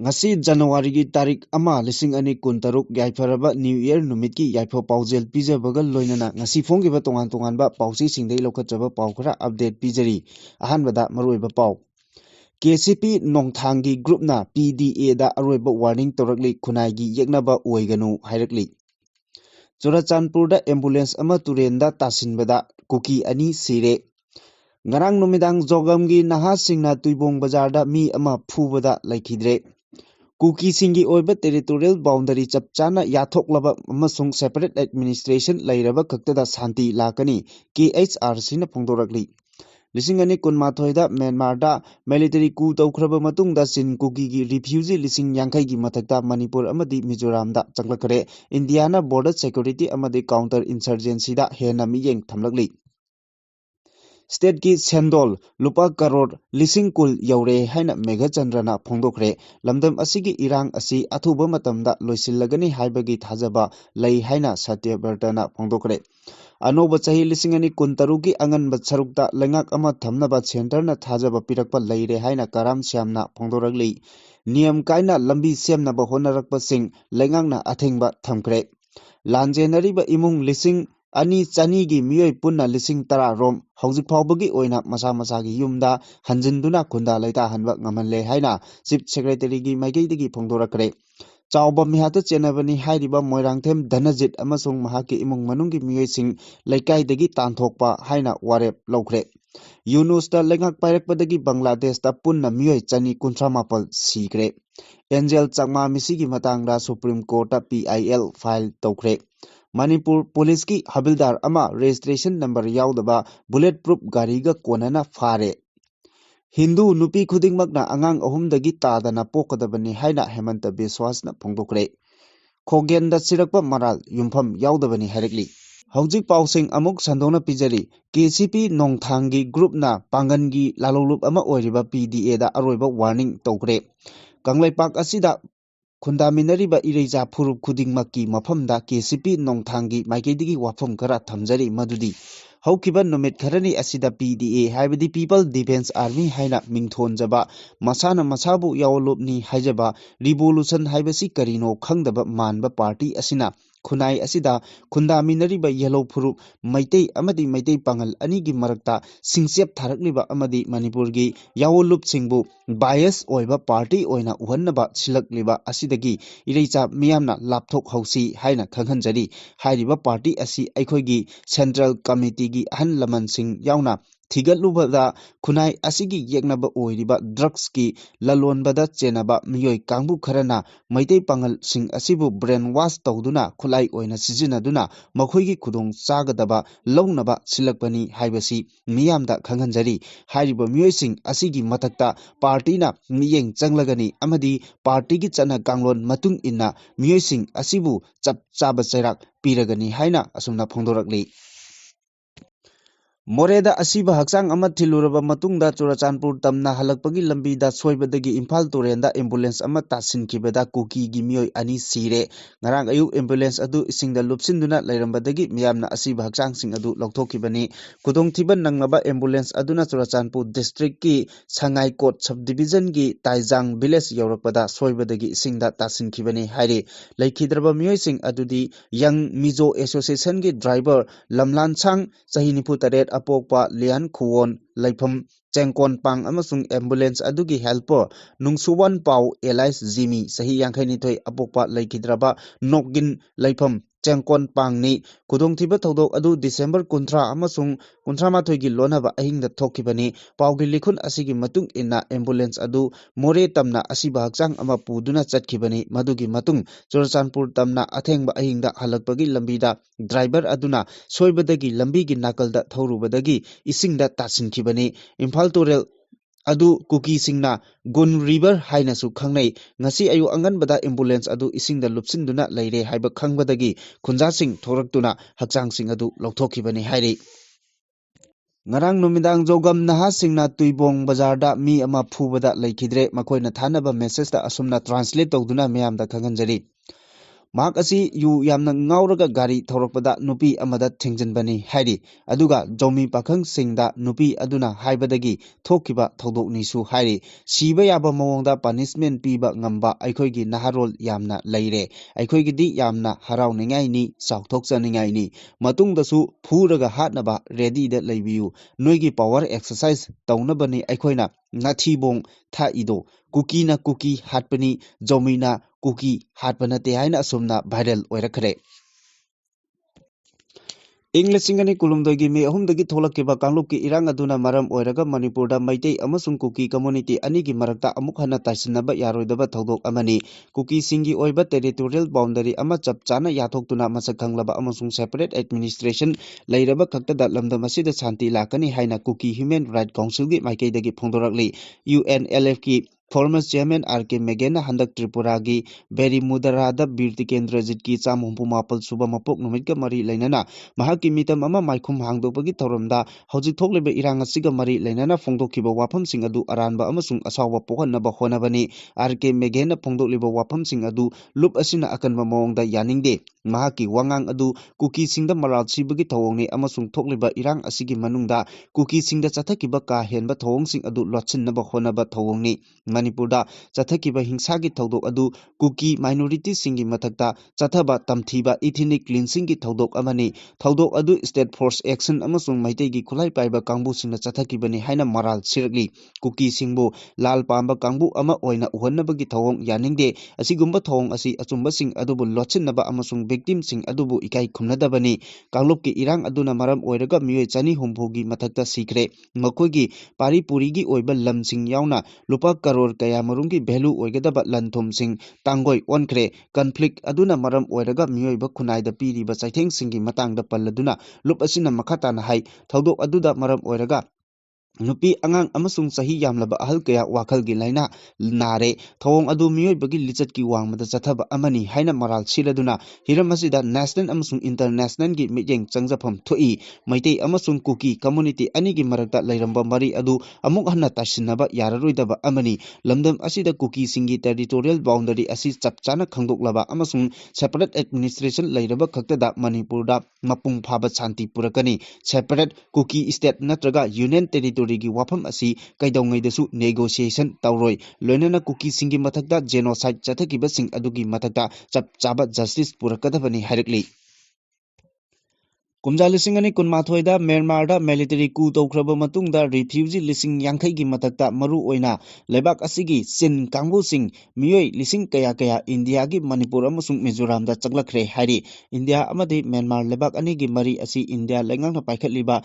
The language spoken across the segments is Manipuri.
ngasi January gi tarik ama lising ani kun taruk yaifaraba New Year numit ki yaifo paujel pijabaga loinana ngasi phonggiba tongan tongan ba pausi singdei lokhatjaba pau khara update pijari ahanbada maroiba pau KCP nongthangi group na PDA da aroiba warning torakli khunai gi yeknaba oiganu hairakli Churachandpur da ambulance ama turenda tasinbada kuki ani sire ngarang numidang jogam gi nahasingna tuibong bazar da mi ama phubada laikhidre Kuki singi oiba territorial boundary chapchana yathoklaba amasung separate administration lairaba khaktada santi lakani KHRC na phongdorakli lising ani kunmathoida Myanmar da military coup tawkhraba matungda sin kuki gi refugee lising yankai gi mathakta Manipur amadi Mizoram da changlakare India na border security amadi counter insurgency da hena miyeng thamlakli State ki Sendol lupa karor lising kul yaure haina Megachandrana phongdokre lamdam asigi irang asi athuba matamda loisilagani haibagi thajaba lei haina Satyavartana phongdokre anoba chahi lising ani kuntarugi angan batsarukta lengak ama thamnaba center na thajaba pirakpa leire haina karam syamna phongdoragli niyam kaina lambi semnaba honarakpa sing lengakna athengba thamkre lanjenariba imung lising ani chani gi miyoi punna lising tara rom hauzik phawbagi oina masa masa gi yumda hanjinduna khunda laita hanba ngamalle haina chief secretary gi maigei phongdorakre chawba mihata chenabani hairiba moirangthem dhanajit amasung mahaki imung manunggi miyoising laikai tanthokpa haina warep laukre Yunus da lengak pairakpadagi Bangladesh da punna miyoi chani kunthra mapal sikre Angel Chakma misigi matangda Supreme Court da PIL file tawkre Manipur Police ki Habildar ama registration number yaudaba bulletproof gariga konana fare Hindu nupi khudingmakna angang ahumdagi tadana pokadabani haina Hemanta Biswasna phongdokre Khogenda sirakpa maral yumpham yaudabani hairikli Haujik pausing amuk sandona pijari KCP nongthangi group na pangangi lalolup ama oiriba PDA da aroiba warning tawkre Kanglaipak asida Khundaminariba ireja furup khudingmakki mafamda KCP nongthangi maikeidigi wafam khara thamjari madudi haukiba numit kharani asida PDA haibadi People Defense Army haina mingthonjaba masana masabu yawolopni haijaba revolution haibasi karino khangdaba manba party asina khunai asida khundaminariba yellow furup maitei amadi maitei pangal anigi marakta singchep tharakliba amadi Manipurgi yawolup singbu bias oiba party oina uhannaba silakliba asidagi ireicha miyamna lapthok hausi haina khanghanjari hairiba party asi aikhoigi central committee gi ahan laman sing yauna thigatlubada khunai asigi yeknaba oiriba drugs ki lalonbada chenaba miyoi kangbu kharana maitei pangal sing asibu brainwash tawduna khulai oina sijinaduna makhoigi khudong chagadaba lognaba silakpani haibasi miyamda khanghanjari hairiba miyoi sing asigi matakta party na miyeng changlagani amadi party gi chana kanglon matung inna miyoi sing asibu chap chaba chairak piragani haina asumna phongdorakli Moreda asiba hakchang ama thiluraba matungda Churachandpur tamna halakpagi lambida soibadagi Imphal Torenda ambulance ama tasinkhibada kuki gi miyoi ani sire ngarang ayuk ambulance adu isingda lupsinduna lairambadagi miyamna asiba hakchangsing adu lokthokibani kudongthiba nangnaba ambulance aduna Churachandpur district ki Sangai Kot subdivision gi Taijang village yaurakpada soibadagi isingda tasinkhibani haire laikhidraba miyoising adudi Young Mizo Association gi driver Lamlansang chahi 94 apokpa Lian Khuwon Laifam Chengkon Pang amasung ambulance adugi helper Nungsuwan Pau Elias Jimmy sahi 52 apokpa laikhidraba Nokgin Laifam Chengkon Pang ni kudongthiba thodok adu December 13 amasung 13 gi lonaba ahingda thokibani paugi likhun asigi matung inna ambulance adu more tamna asiba hakchang ama puduna chatkibani madugi matung Churachandpur tamna athengba ahingda halakpagi lambida driver aduna soibadagi lambigi nakalda thorubadagi isingda tasinkhibani Imphal Torel adu kuki singna Gun River haina su khangnai ngasi ayu anganbada ambulance adu isingda lupsinduna leire haiba khangbadagi khunja sing thoraktuna hakchang sing adu lokthokibani hairi ngarang numidang jogam naha singna tuibong bazar da mi ama phubada laikhidre makoina thanaba message da asumna translate tawduna miyamda khanghanjari ꯃꯍꯥꯛ ꯑꯁꯤ ꯌꯨ ꯌꯥꯝꯅ ꯉꯥꯎꯔꯒ ꯒꯥꯔꯤ ꯊꯧꯔꯛꯄꯗ ꯅꯨꯄꯤ ꯑꯃꯗ ꯊꯦꯡꯖꯤꯟꯕꯅꯤ ꯍꯥꯏꯔꯤ ꯑꯗꯨꯒ ꯖꯧꯃꯤ ꯄꯥꯈꯪꯁꯤꯡꯗ ꯅꯨꯄꯤ ꯑꯗꯨꯅ ꯍꯥꯏꯕꯗꯒꯤ ꯊꯣꯛꯈꯤꯕ ꯊꯧꯗꯣꯛꯅꯤꯁꯨ ꯍꯥꯏꯔꯤ ꯁꯤꯕ ꯌꯥꯕ ꯃꯑꯣꯡꯗ ꯄꯥꯅꯤꯁꯃꯦꯟ ꯄꯤꯕ ꯉꯝꯕ ꯑꯩꯈꯣꯏꯒꯤ ꯅꯍꯥꯔꯣꯜ ꯌꯥꯝꯅ ꯂꯩꯔꯦ ꯑꯩꯈꯣꯏꯒꯤꯗꯤ ꯌꯥꯝꯅ ꯍꯔꯥꯎꯅꯤꯡꯉꯥꯏꯅꯤ ꯆꯥꯎꯊꯣꯛꯆꯅꯤꯡꯉꯥꯏꯅꯤ ꯃꯇꯨꯡꯗꯁꯨ ꯐꯨꯔꯒ ꯍꯥꯠꯅꯕ ꯔꯦꯗꯤꯗ ꯂꯩꯕꯤꯌꯨ ꯅꯣꯏꯒꯤ ꯄꯥꯋꯔ ꯑꯦꯛꯁꯔꯁꯥꯏꯁ ꯇꯧꯅꯕꯅꯤ ꯑꯩꯈꯣꯏꯅ ꯉꯥꯊꯤꯕꯣꯡ ꯊꯥꯛꯏꯗꯣ ꯀꯨꯀꯤꯅ ꯀꯨꯀꯤ ꯍꯥꯠꯄꯅꯤ ꯖꯧꯃꯤꯅ ꯀꯨꯀꯤ ꯍꯥꯠꯄ ꯅꯠꯇꯦ ꯍꯥꯏꯅ ꯑꯁꯨꯝꯅ ꯚꯥꯏꯔꯦꯜ ꯑꯣꯏꯔꯛꯈ꯭ꯔꯦ ꯏꯪ 2019ꯒꯤ ꯃꯦ 3ꯗꯒꯤ ꯊꯣꯛꯂꯛꯈꯤꯕ ꯀꯥꯡꯂꯨꯞꯀꯤ ꯏꯔꯥꯡ ꯑꯗꯨꯅ ꯃꯔꯝ ꯑꯣꯏꯔꯒ ꯃꯅꯤꯄꯨꯔꯗ ꯃꯩꯇꯩ ꯑꯃꯁꯨꯡ ꯀꯨꯀꯤ ꯀꯝꯃ꯭ꯌꯨꯅꯤꯇꯤ ꯑꯅꯤꯒꯤ ꯃꯔꯛꯇ ꯑꯃꯨꯛ ꯍꯟꯅ ꯇꯥꯏꯁꯤꯟꯅꯕ ꯌꯥꯔꯣꯏꯗꯕ ꯊꯧꯗꯣꯛ ꯑꯃꯅꯤ ꯀꯨꯀꯤꯁꯤꯡꯒꯤ ꯑꯣꯏꯕ ꯇꯦꯔꯤꯇꯣꯔꯤꯌꯦꯜ ꯕꯥꯎꯟꯗꯔꯤ ꯑꯃ ꯆꯞ ꯆꯥꯅ ꯌꯥꯊꯣꯛꯇꯨꯅ ꯃꯁꯛ ꯈꯪꯂꯕ ꯑꯃꯁꯨꯡ ꯁꯦꯄꯔꯦꯠ ꯑꯦꯗꯃꯤꯅꯤꯁꯇ꯭ꯔꯦꯁꯟ ꯂꯩꯔꯕ ꯈꯛꯇꯗ ꯂꯝꯗꯝ ꯑꯁꯤꯗ ꯁꯥꯟꯇꯤ ꯂꯥꯛꯀꯅꯤ ꯍꯥꯏꯅ ꯀꯨꯀꯤ ꯍ꯭ꯌꯨꯃꯦꯟ ꯔꯥꯏꯠ ꯀꯥꯎꯟꯁꯤꯜꯒꯤ ꯃꯥꯏꯀꯩꯗꯒꯤ ꯐꯣꯡꯗꯣꯔꯛꯂꯤ UNLFꯀꯤ ꯐꯣꯔꯃꯔ ꯆꯦꯌꯔꯃꯦꯟ R.K. ꯃꯦꯒꯦꯟꯅ ꯍꯟꯗꯛ ꯇ꯭ꯔꯤꯄꯨꯔꯥꯒꯤ ꯕꯦꯔꯤꯃꯨꯗꯔꯥꯗ ꯕꯤꯔ ꯇꯤꯀꯦꯟꯗ꯭ꯔꯖꯤꯠꯀꯤ 184 ꯁꯨꯕ ꯃꯄꯣꯛ ꯅꯨꯃꯤꯠꯀ ꯃꯔꯤ ꯂꯩꯅꯅ ꯃꯍꯥꯛꯀꯤ ꯃꯤꯇꯝ ꯑꯃ ꯃꯥꯏꯈꯨꯝ ꯍꯥꯡꯗꯣꯛꯄꯒꯤ ꯊꯧꯔꯝꯗ ꯍꯧꯖꯤꯛ ꯊꯣꯛꯂꯤꯕ ꯏꯔꯥꯡ ꯑꯁꯤꯒ ꯃꯔꯤ ꯂꯩꯅꯅ ꯐꯣꯡꯗꯣꯛꯈꯤꯕ ꯋꯥꯐꯝꯁꯤꯡ ꯑꯗꯨ ꯑꯔꯥꯟꯕ ꯑꯃꯁꯨꯡ ꯑꯁꯥꯎꯕ ꯄꯣꯛꯍꯟꯅꯕ ꯍꯣꯠꯅꯕꯅꯤ R.K. ꯃꯦꯒꯦꯟꯅ ꯐꯣꯡꯗꯣꯛꯂꯤꯕ ꯋꯥꯐꯝꯁꯤꯡ ꯑꯗꯨ ꯂꯨꯞ ꯑꯁꯤꯅ ꯑꯀꯟꯕ ꯃꯑꯣꯡꯗ ꯌꯥꯅꯤꯡꯗꯦ ꯃꯍꯥꯛꯀꯤ ꯋꯥꯉꯥꯡ ꯑꯗꯨ ꯀꯨꯀꯤꯁꯤꯡꯗ ꯃꯔꯥꯜ ꯁꯤꯕꯒꯤ ꯊꯧꯑꯣꯡꯅꯤ ꯑꯃꯁꯨꯡ ꯊꯣꯛꯂꯤꯕ ꯏꯔꯥꯡ ꯑꯁꯤꯒꯤ ꯃꯅꯨꯡꯗ ꯀꯨꯀꯤꯁꯤꯡꯗ ꯆꯠꯊꯈꯤꯕ ꯀꯥ ꯍꯦꯟꯕ ꯊꯧꯑꯣꯡꯁꯤꯡ ꯑꯗꯨ ꯂꯣꯠꯁꯤꯟꯅꯕ ꯍꯣꯠꯅꯕ ꯊꯧꯑꯣꯡꯅꯤ ꯃꯅꯤꯄꯨꯔꯗ ꯆꯠꯊꯈꯤꯕ ꯍꯤꯡꯁꯥꯒꯤ ꯊꯧꯗꯣꯛ ꯑꯗꯨ ꯀꯨꯀꯤ ꯃꯥꯏꯅꯣꯔꯤꯇꯤꯁꯤꯡꯒꯤ ꯃꯊꯛꯇ ꯆꯠꯊꯕ ꯇꯝꯊꯤꯕ ꯏꯊꯤꯅꯤꯛ ꯀ꯭ꯂꯤꯟꯁꯤꯡꯒꯤ ꯊꯧꯗꯣꯛ ꯑꯃꯅꯤ ꯊꯧꯗꯣꯛ ꯑꯗꯨ ꯁ꯭ꯇꯦꯠ ꯐꯣꯔꯁ ꯑꯦꯛꯁꯟ ꯑꯃꯁꯨꯡ ꯃꯩꯇꯩꯒꯤ ꯈꯨꯠꯂꯥꯏ ꯄꯥꯏꯕ ꯀꯥꯡꯕꯨꯁꯤꯡꯅ ꯆꯠꯊꯈꯤꯕꯅꯤ ꯍꯥꯏꯅ ꯃꯔꯥꯜ ꯁꯤꯔꯛꯂꯤ ꯀꯨꯀꯤꯁꯤꯡꯕꯨ ꯂꯥꯜ ꯄꯥꯝꯕ ꯀꯥꯡꯕꯨ ꯑꯃ ꯑꯣꯏꯅ ꯎꯍꯟꯅꯕꯒꯤ ꯊꯧꯑꯣꯡ ꯌꯥꯅꯤꯡꯗꯦ ꯑꯁꯤꯒꯨꯝꯕ ꯊꯧꯑꯣꯡ ꯑꯁꯤ ꯑꯆꯨꯝꯕꯁꯤꯡ ꯑꯗꯨꯕꯨ ꯂꯣꯠꯁꯤꯟꯅꯕ ꯑꯃꯁꯨꯡ ꯚꯤꯛꯇꯤꯝꯁꯤꯡ ꯑꯗꯨꯕꯨ ꯏꯀꯥꯏ ꯈꯨꯝꯅꯗꯕꯅꯤ ꯀꯥꯡꯂꯨꯞꯀꯤ ꯏꯔꯥꯡ ꯑꯗꯨꯅ ꯃꯔꯝ ꯑꯣꯏꯔꯒ ꯃꯤꯑꯣꯏ 270ꯒꯤ ꯃꯊꯛꯇ ꯁꯤꯈ꯭ꯔꯦ ꯃꯈꯣꯏꯒꯤ ꯄꯥꯔꯤ ꯄꯨꯔꯤꯒꯤ ꯑꯣꯏꯕ ꯂꯝꯁꯤꯡ ꯌꯥꯎꯅ ꯂꯨꯄꯥ ꯀꯔꯣꯔ ꯀꯌꯥꯃꯔꯨꯝꯒꯤ ꯚꯦꯂꯨ ꯑꯣꯏꯒꯗꯕ ꯂꯟ ꯊꯨꯝꯁꯤꯡ ꯇꯥꯡꯒꯣꯏ ꯑꯣꯟꯈ꯭ꯔꯦ ꯀꯟꯐ꯭ꯂꯤꯛ ꯑꯗꯨꯅ ꯃꯔꯝ ꯑꯣꯏꯔꯒ ꯃꯤꯑꯣꯏꯕ ꯈꯨꯟꯅꯥꯏꯗ ꯄꯤꯔꯤꯕ ꯆꯩꯊꯦꯡꯁꯤꯡꯒꯤ ꯃꯇꯥꯡꯗ ꯄꯜꯂꯗꯨꯅ ꯂꯨꯞ ꯑꯁꯤꯅ ꯃꯈꯥ ꯇꯥꯅ ꯍꯥꯏ ꯊꯧꯗꯣꯛ ꯑꯗꯨꯗ ꯃꯔꯝ ꯑꯣꯏꯔꯒ ꯅꯨꯄꯤ ꯑꯉꯥꯡ ꯑꯃꯁꯨꯡ ꯆꯍꯤ ꯌꯥꯝꯂꯕ ꯑꯍꯜ ꯀꯌꯥ ꯋꯥꯈꯜꯒꯤ ꯂꯥꯏꯅꯥ ꯅꯥꯔꯦ ꯊꯧꯑꯣꯡ ꯑꯗꯨ ꯃꯤꯑꯣꯏꯕꯒꯤ ꯂꯤꯆꯠꯀꯤ ꯋꯥꯡꯃꯗ ꯆꯠꯊꯕ ꯑꯃꯅꯤ ꯍꯥꯏꯅ ꯃꯔꯥꯜ ꯁꯤꯔꯗꯨꯅ ꯍꯤꯔꯝ ꯑꯁꯤꯗ ꯅꯦꯁꯅꯦꯜ ꯑꯃꯁꯨꯡ ꯏꯟꯇꯔꯅꯦꯁꯅꯦꯜꯒꯤ ꯃꯤꯠꯌꯦꯡ ꯆꯪꯖꯐꯝ ꯊꯣꯛꯏ ꯃꯩꯇꯩ ꯑꯃꯁꯨꯡ ꯀꯨꯀꯤ ꯀꯝꯃ꯭ꯌꯨꯅꯤꯇꯤ ꯑꯅꯤꯒꯤ ꯃꯔꯛꯇ ꯂꯩꯔꯝꯕ ꯃꯔꯤ ꯑꯗꯨ ꯑꯃꯨꯛ ꯍꯟꯅ ꯇꯥꯏꯁꯤꯟꯅꯕ ꯌꯥꯔꯔꯣꯏꯗꯕ ꯑꯃꯅꯤ ꯂꯝꯗꯝ ꯑꯁꯤꯗ ꯀꯨꯀꯤꯁꯤꯡꯒꯤ ꯇꯦꯔꯤꯇꯣꯔꯤꯌꯦꯜ ꯕꯥꯎꯟꯗꯔꯤ ꯑꯁꯤ ꯆꯞ ꯆꯥꯅ ꯈꯪꯗꯣꯛꯂꯕ ꯑꯃꯁꯨꯡ ꯁꯦꯄꯔꯦꯠ ꯑꯦꯗꯃꯤꯅꯤꯁꯇ꯭ꯔꯦꯁꯟ ꯂꯩꯔꯕ ꯈꯛꯇꯗ ꯃꯅꯤꯄꯨꯔꯗ ꯃꯄꯨꯡ ꯐꯥꯕ ꯁꯥꯟꯇꯤ ꯄꯨꯔꯛꯀꯅꯤ ꯁꯦꯄꯔꯦꯠ ꯀꯨꯀꯤ ꯁ꯭ꯇꯦꯠ ꯅꯠꯇ꯭ꯔꯒ ꯌꯨꯅꯤꯌꯟ ꯇꯦꯔꯤꯇꯣꯔꯤꯒꯤ ꯋꯥꯐꯝ ꯑꯁꯤ ꯀꯩꯗꯧꯉꯩꯗꯁꯨ ꯅꯦꯒꯣꯁꯤꯌꯦꯁꯟ ꯇꯧꯔꯣꯏ ꯂꯣꯏꯅꯅ ꯀꯨꯀꯤꯁꯤꯡꯒꯤ ꯃꯊꯛꯇ ꯖꯦꯅꯣꯁꯥꯏꯗ ꯆꯠꯊꯈꯤꯕꯁꯤꯡ ꯑꯗꯨꯒꯤ ꯃꯊꯛꯇ ꯆꯞ ꯆꯥꯕ ꯖꯁꯇꯤꯁ ꯄꯨꯔꯛꯀꯗꯕꯅꯤ ꯍꯥꯏꯔꯛꯂꯤ ꯀꯨꯝꯖꯥ 2018ꯗ ꯃ꯭ꯌꯥꯟꯃꯥꯔꯗ ꯃꯤꯂꯤꯇꯔꯤ ꯀꯨ ꯇꯧꯈ꯭ꯔꯕ ꯃꯇꯨꯡꯗ ꯔꯤꯐ꯭ꯌꯨꯖꯤ 50,000ꯒꯤ ꯃꯊꯛꯇ ꯃꯔꯨꯑꯣꯏꯅ ꯂꯩꯕꯥꯛ ꯑꯁꯤꯒꯤ ꯆꯤꯟ ꯀꯥꯡꯕꯨꯁꯤꯡ ꯃꯤꯑꯣꯏ ꯂꯤꯁꯤꯡ ꯀꯌꯥ ꯏꯟꯗꯤꯌꯥꯒꯤ ꯃꯅꯤꯄꯨꯔ ꯑꯃꯁꯨꯡ ꯃꯤꯖꯣꯔꯥꯝꯗ ꯆꯪꯂꯛꯈ꯭ꯔꯦ ꯍꯥꯏꯔꯤ ꯏꯟꯗꯤꯌꯥ ꯑꯃꯗꯤ ꯃ꯭ꯌꯥꯟꯃꯥꯔ ꯂꯩꯕꯥꯛ ꯑꯅꯤꯒꯤ ꯃꯔꯤ ꯑꯁꯤ ꯏꯟꯗꯤꯌꯥ ꯂꯩꯉꯥꯛꯅ ꯄꯥꯏꯈꯠꯂꯤꯕ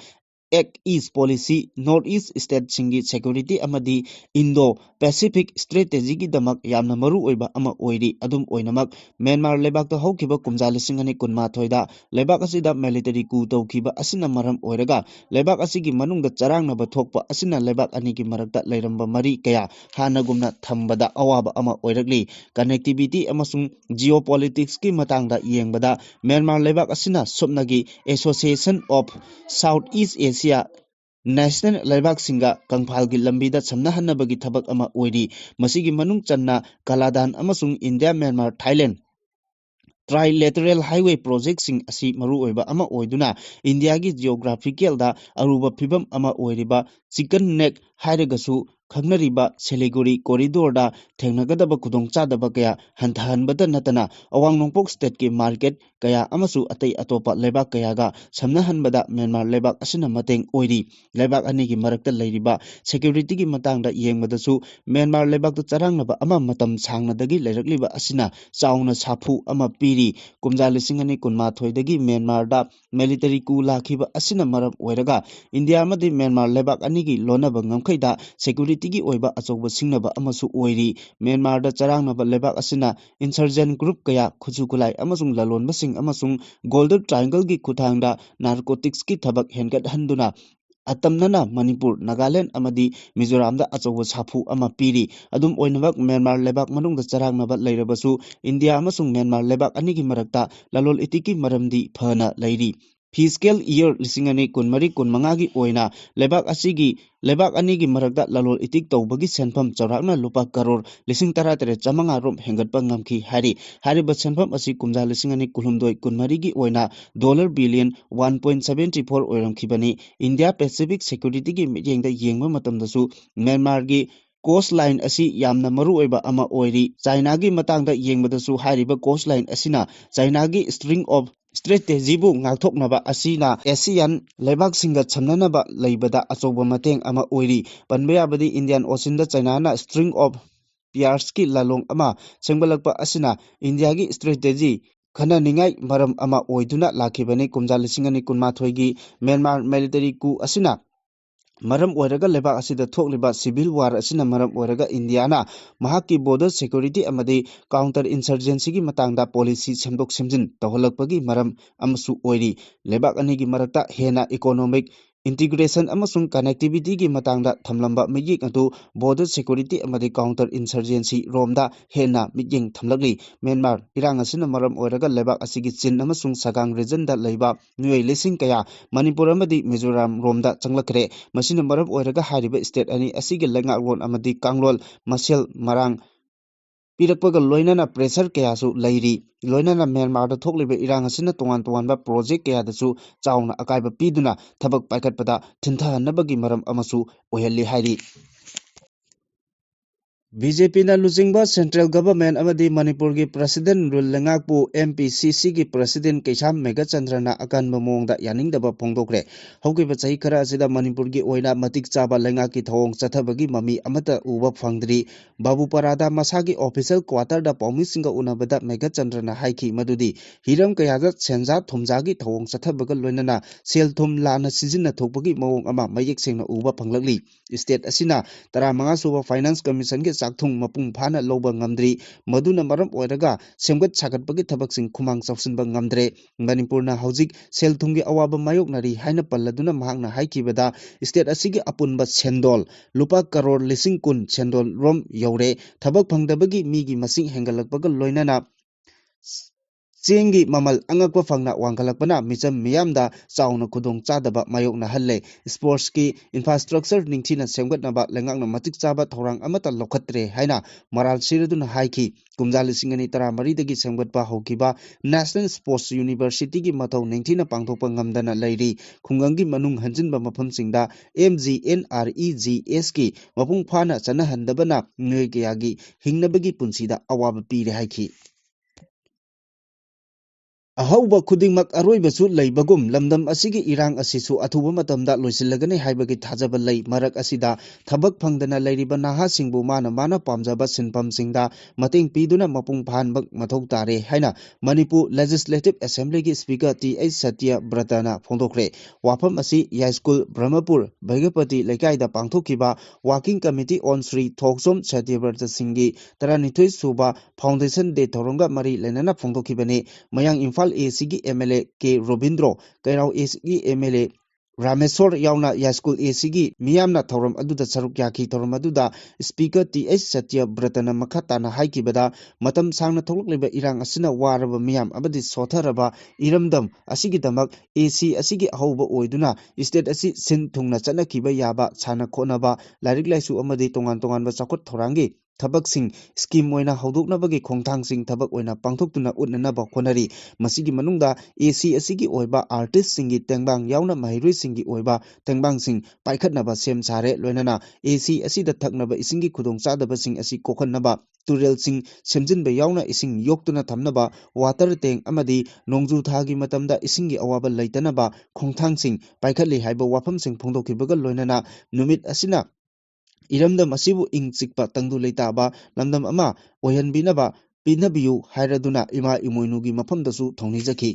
ꯑꯦꯛ ꯏꯁ ꯄꯣꯂꯤꯁꯤ ꯅꯣꯔꯠ ꯏꯁ ꯁ꯭ꯇꯦꯠꯁꯤꯡꯒꯤ ꯁꯦꯀ꯭ꯌꯨꯔꯤꯇꯤ ꯑꯃꯗꯤ ꯏꯟꯗꯣ ꯄꯦꯁꯤꯐꯤक ꯁ꯭ꯇꯔꯦꯇꯦꯖꯤꯒꯤꯗꯃꯛ ꯌꯥꯝꯅ ꯃꯔꯨꯑꯣꯏꯕ ꯑꯃ ꯑꯣꯏꯔꯤ ꯑꯗꯨꯝ ꯑꯣꯏꯅꯃꯛ ꯃ꯭ꯌꯥꯟꯃꯥꯔ ꯂꯩꯕꯥꯛꯇ ꯍꯧꯈꯤꯕ ꯀꯨꯝꯖꯥ 2018ꯗ ꯂꯩꯕꯥꯛ ꯑꯁꯤꯗ ꯃꯤꯂꯤꯇꯔꯤ ꯀꯨ ꯇꯧꯈꯤꯕ ꯑꯁꯤꯅ ꯃꯔꯝ ꯑꯣꯏꯔꯒ ꯂꯩꯕꯥꯛ ꯑꯁꯤꯒꯤ ꯃꯅꯨꯡꯗ ꯆꯔꯥꯡꯅꯕ ꯊꯣꯛꯄ ꯑꯁꯤꯅ ꯂꯩꯕꯥꯛ ꯑꯅꯤꯒꯤ ꯃꯔꯛꯇ ꯂꯩꯔꯝꯕ ꯃꯔꯤ ꯀꯌꯥ ꯍꯥꯟꯅꯒꯨꯝꯅ ꯊꯝꯕꯗ ꯑꯋꯥꯕ ꯑꯃ ꯑꯣꯏꯔꯛꯂꯤ ꯀꯅꯦꯛꯇꯤꯕꯤꯇꯤ ꯑꯃꯁꯨꯡ ꯖꯤꯑꯣꯄꯣꯂꯤꯇꯤꯛꯁꯀꯤ ꯃꯇꯥꯡꯗ ꯌꯦꯡꯕꯗ ꯃ꯭ꯌꯥꯟꯃꯥꯔ ꯂꯩꯕꯥꯛ ꯑꯁꯤꯅ ꯁꯨꯞꯅꯒꯤ association of south east Asia national ꯂꯩꯕꯥꯛꯁꯤꯡꯒ ꯀꯪꯐꯥꯜꯒꯤ ꯂꯝꯕꯤꯗ ꯁꯝꯅꯍꯟꯅꯕꯒꯤ ꯊꯕꯛ ꯑꯃ ꯑꯣꯏꯔꯤ ꯃꯁꯤꯒꯤ ꯃꯅꯨꯡ ꯆꯟꯅ ꯀꯥꯂꯥꯗꯥꯟ ꯑꯃꯁꯨꯡ ꯏꯟꯗꯤꯌꯥ ꯃ꯭ꯌꯥꯟꯃꯥꯔ ꯊꯥꯏꯂꯦꯟ ꯇ꯭ꯔꯥꯏꯂꯦꯇꯔꯦꯜ ꯍꯥꯏꯋꯦ ꯄ꯭ꯔꯣꯖꯦꯛꯁꯤꯡ ꯑꯁꯤ ꯃꯔꯨꯑꯣꯏꯕ ꯑꯃ ꯑꯣꯏꯗꯨꯅ ꯏꯟꯗꯤꯌꯥꯒꯤ ꯖꯤꯑꯣꯒ꯭ꯔꯥꯐꯤꯀꯦꯜꯗ ꯑꯔꯨꯕ ꯐꯤꯚꯝ ꯑꯃ ꯑꯣꯏꯔꯤꯕ ꯆꯤꯀꯟ ꯅꯦꯛ ꯍꯥꯏꯔꯒꯁꯨ ꯈꯪꯅꯔꯤꯕ ꯁꯤꯂꯤꯒꯨꯔꯤ ꯀꯣꯔꯤꯗꯣꯔꯗ ꯊꯦꯡꯅꯒꯗꯕ ꯈꯨꯗꯣꯡꯆꯥꯗꯕ ꯀꯌꯥ ꯍꯟꯊꯍꯟꯕꯇ ꯅꯠꯇꯅ ꯑꯋꯥꯡ ꯅꯣꯡꯄꯣꯛ ꯁ꯭ꯇꯦꯠꯀꯤ ꯃꯥꯔꯀꯦꯠ ꯀꯌꯥ ꯑꯃꯁꯨ ꯑꯇꯩ ꯑꯇꯣꯞꯄ ꯂꯩꯕꯥꯛ ꯀꯌꯥꯒ ꯁꯝꯅꯍꯟꯕꯗ ꯃ꯭ꯌꯥꯟꯃꯥꯔ ꯂꯩꯕꯥꯛ ꯑꯁꯤꯅ ꯃꯇꯦꯡ ꯑꯣꯏꯔꯤ ꯂꯩꯕꯥꯛ ꯑꯅꯤꯒꯤ ꯃꯔꯛꯇ ꯂꯩꯔꯤꯕ ꯁꯦꯀ꯭ꯌꯨꯔꯤꯇꯤꯒꯤ ꯃꯇꯥꯡꯗ ꯌꯦꯡꯕꯗꯁꯨ ꯃ꯭ꯌꯥꯟꯃꯥꯔ ꯂꯩꯕꯥꯛꯇ ꯆꯔꯥꯡꯅꯕ ꯑꯃ ꯃꯇꯝ ꯁꯥꯡꯅꯗꯒꯤ ꯂꯩꯔꯛꯂꯤꯕ ꯑꯁꯤꯅ ꯆꯥꯎꯅ ꯁꯥꯐꯨ ꯑꯃ ꯄꯤꯔꯤ ꯀꯨꯝꯖꯥ 2018ꯗꯒꯤ ꯃ꯭ꯌꯥꯟꯃꯥꯔꯗ ꯃꯤꯂꯤꯇꯔꯤ ꯀꯨ ꯂꯥꯛꯈꯤꯕ ꯑꯁꯤꯅ ꯃꯔꯝ ꯑꯣꯏꯔꯒ ꯏꯟꯗꯤꯌꯥ ꯑꯃꯗꯤ ꯃ꯭ꯌꯥꯟꯃꯥꯔ ꯂꯩꯕꯥꯛ ꯑꯅꯤꯒꯤ ꯂꯣꯟꯅꯕ ꯉꯝꯈꯩꯗ ꯁꯦꯀ꯭ꯌꯨꯔꯤꯇꯤꯒꯤ ꯑꯣꯏꯕ ꯑꯆꯧꯕ ꯁꯤꯡꯅꯕ ꯑꯃꯁꯨ ꯑꯣꯏꯔꯤ ꯃ꯭ꯌꯥꯟꯃꯥꯔꯗ ꯆꯔꯥꯡꯅꯕ ꯂꯩꯕꯥꯛ ꯑꯁꯤꯅ ꯏꯟꯁꯔꯖꯦꯟ ꯒ꯭ꯔꯨꯞ ꯀꯌꯥ ꯈꯨꯠꯁꯨ ꯈꯨꯠꯂꯥꯏ ꯑꯃꯁꯨꯡ ꯂꯂꯣꯟꯕꯁꯤꯡ ꯑꯃꯁꯨꯡ ꯒꯣꯜꯗꯟ ꯇ꯭ꯔꯥꯏꯡꯒꯜꯒꯤ ꯈꯨꯠꯊꯥꯡꯗ ꯅꯥꯔꯀꯣꯇꯤꯛꯁꯀꯤ ꯊꯕꯛ ꯍꯦꯟꯒꯠꯍꯟꯗꯨꯅ ꯑꯇꯝꯅꯅ ꯃꯅꯤꯄꯨꯔ ꯅꯥꯒꯥꯂꯦꯟ ꯑꯃꯗꯤ ꯃꯤꯖꯣꯔꯥꯝꯗ ꯑꯆꯧꯕ ꯁꯥꯐꯨ ꯑꯃ ꯄꯤꯔꯤ ꯑꯗꯨꯝ ꯑꯣꯏꯅꯃꯛ ꯃ꯭ꯌꯥꯟꯃꯥꯔ ꯂꯩꯕꯥꯛ ꯃꯅꯨꯡꯗ ꯆꯔꯥꯡꯅꯕ ꯂꯩꯔꯕꯁꯨ ꯏꯟꯗꯤꯌꯥ ꯑꯃꯁꯨꯡ ꯃ꯭ꯌꯥꯟꯃꯥꯔ ꯂꯩꯕꯥꯛ ꯑꯅꯤꯒꯤ ꯃꯔꯛꯇ ꯂꯂꯣꯟ ꯏꯇꯤꯛꯀꯤ ꯃꯔꯝꯗꯤ ꯐꯅ ꯂꯩꯔꯤ fiscal year lising ani kun mari kun manga gi oina lebak anigi marakda lalol itik tawbagi senpham chawrakna lupa karor lising tara tere chamanga rom hengatpa ngamki hari ba senpham asi kumja lising ani kulhumdoi kun mari gi oina dollar billion 1.74 oiramkhibani India Pacific Security gi mijengda yengba matamdasu Myanmar gi coastline asi yamna maru oiba ama oiri China gi matangda yengbadasu hariba coastline asina China gi string of strategy bu ngakthoknaba asina ASEAN lebak singa chamnanaba leibada achoba mateng ama oiri panba yabadi Indian Ocean da China na string of peers ki lalong ama sengbalakpa asina India gi strategy khana ningai maram ama oiduna lakhibani kumja lising ani kunmathoi gi Myanmar military coup asina maram oiraga lebak asida thokliba civil war asina maram oiraga Indiana mahakki border security amadi counter insurgency gi matangda policy semdok semjin tawhalakpagi maram amsu oiri lebak ani gi marakta hena economic integration amasung connectivity gi matangda thamlamba miyik atu border security amadi counter insurgency romda hena miyeng thamlakli Myanmar irang asina maram oiraga lebak asigi chin amasung sagang region da leiba nuei lising kaya Manipur amadi Mizoram romda changlakre masina maram oiraga hariba state ani asigi lengaklon amadi kanglol masel marang pirakpaga loinana pressure kaya su leiri loinana Myanmar da thokliba irang asina tongan ba project kaya da su chauna akaiba piduna thabak paikatpada thinthanabagi maram amasu ohelli hairi BJP na lujingba central government amadi Manipur gi president rul lengakpu MPCC gi president Kaisam Megachandra na akanba mongda yaningdaba phongdokre haukiba chahi khara asida Manipur gi oina matik chaba lengaki thawong chathabagi mami amata uba phangdri Babuparada masagi official quarter da paumisinga unabada Megachandra na haiki madudi hiram kayaja senja thumjagi thawong chathabaga loinana selthum lana sijinna thokbagi mawong ama mayek sengna uba phanglakli state asina 15 suba finance commission gi chakthung mapung phana loba ngamdri maduna maram oiraga semgat sagatpagi thabaksing khumang chawsinba ngamdre Manipurna haujik selthumgi awaba mayoknari haina palladuna mahakna haikibada state asigi apunba sendol lupa karor lising kun sendol rom yaure thabak phangdabagi migi masing hengalakpaga loinana Chengi mamal angakpa phangna wangkalakpana micham miyamda chauna khudong chadaba mayokna halle sports ki infrastructure ningthina semgatnaba lengakna matik chaba thorang amata lokhatre haina maral siraduna haiki kumjali singani tara maridagi semgatpa hokiba National Sports University gi mathau ningthina pangthokpa ngamdana leiri khungangi manung hanjinba maphamsingda MGNREGS ki mapung phana chanahandabana ngegeyagi hingnabagi punsida awaba pire haiki ahauba khudingmak aroibasu leibagum lamdam asigi irang asisu athuba matamda loisilagani haibagi thajaba lei marak asida thabak phangdana leiriba naha singbu mana pamjaba sinpam singda mating piduna mapung phanbak mathau tare haina Manipur Legislative Assembly gi speaker T.H. Satya Bratana phongdokre wafam asi High School Brahmapur Bhaigapati Lekaida pangthokiba Working Committee on Sri Thoksom Satyavrata Singhi 32 suba Foundation Day thoronga mari lenana phongdokibani mayang Imphal ACG MLA K Robindro Kairau ACG MLA Rameswar yauna ya school ACG miyamna thoram aduda saruk yaki thoram aduda speaker TH Satya Bratana makhatana haikibada matam sangna thokliba irang asina waraba miyam abadi sotharaba iramdam asigi damak AC asigi ahauba oiduna state asi sin thungna chanakiba yaba chana khonaba larik laisu amadi tongan ba chakot thorangi thabaksing scheme oina haudoknabagi khongthangsing thabak oina pangthoktuna utnanaba khonari masigi manungda AC asigi oiba artist singi tengbang yauna mahirui singi oiba tengbang sing paikhatnaba sem sare loinana AC asida thaknaba isingi khudong chadaba sing asi kokhanaba turel sing semjinba yauna ising yoktuna thamnaba water tank amadi nongju thagi matamda isingi awaba leitanaba khongthangsing paikhatli haiba wafam sing phongdokibaga loinana numit asina iramdam asibu ing chikpa tangdu leitaba lamdam ama oyanbinaba pinabiyu hairaduna ima imoinugi mafamdasu thongnijaki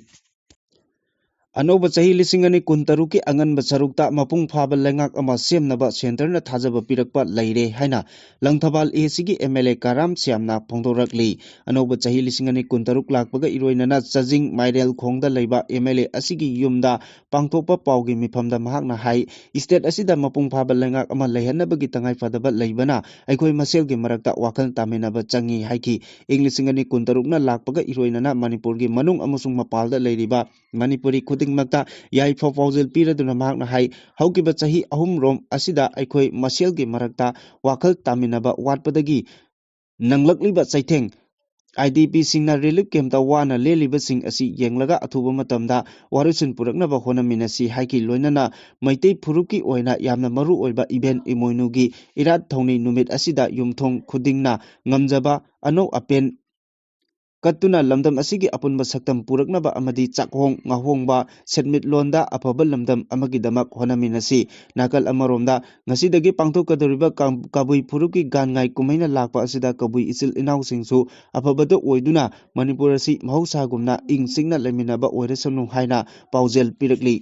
Anoba chahi lisingani kuntaruki angan basarukta mapung phaba lengak ama semnaba center na thajaba pirakpa leire haina langthabal ACG MLA Karam Siamna phongdorakli anoba chahi lisingani kuntaruk lakpaga iroinana chajing mairel khongda leiba MLA asigi yumda pangthokpa paugi mifamda mahakna hai state asida mapung phaba lengak ama leihanabagi tangai fadaba leibana aikhoi maselgi marakta wakhal taminaba changi haiki inglisingani kuntarukna lakpaga iroinana Manipurgi manung amusung mapalda leiriba Manipuri खुदिंगमक्ता याइफो पाउजेल पीरदुना महाकना हाई हौकिबा चाही अहुमरोम असिदा अखोई मसेलगी मरक्ता वाखल तामिनबा वाटपदगी नंगलकलिबा चैथेंग IDP सिंगना रिलीफ कैम्पता वाना लेलिबसिंग असि येंगलगा अथुबा मतमदा वारुसिन पुरकनबा होनमिनसि हाइकि लोइनना मैतै फुरुकी ओइना यामना मरु ओइबा इवेंट इमोइनुगी इरात थौनी नुमित असिदा युमथोंग खुदिंगना ngamjaba अनौ अपेन कत्तुना लमदम असिगी अपुनबा सक्तम पुरकनबा अमदी चाकहोंग ngahongba सेटमिट लोंदा अफबा लमदम अमगिदमक होनमिनसि नाकल अमरोमदा ngasiदगी पांथोकदरिबा काबुई फुरुकी गानगाई कुमैना लाकपा असिदा काबुई इचिल इनाउसिंगसु अफबदो ओइदुना मणिपुर असि महौसागुमना इंग सिंगना लेमिनबा ओइरसनु हाइना पाउजेल पिरकली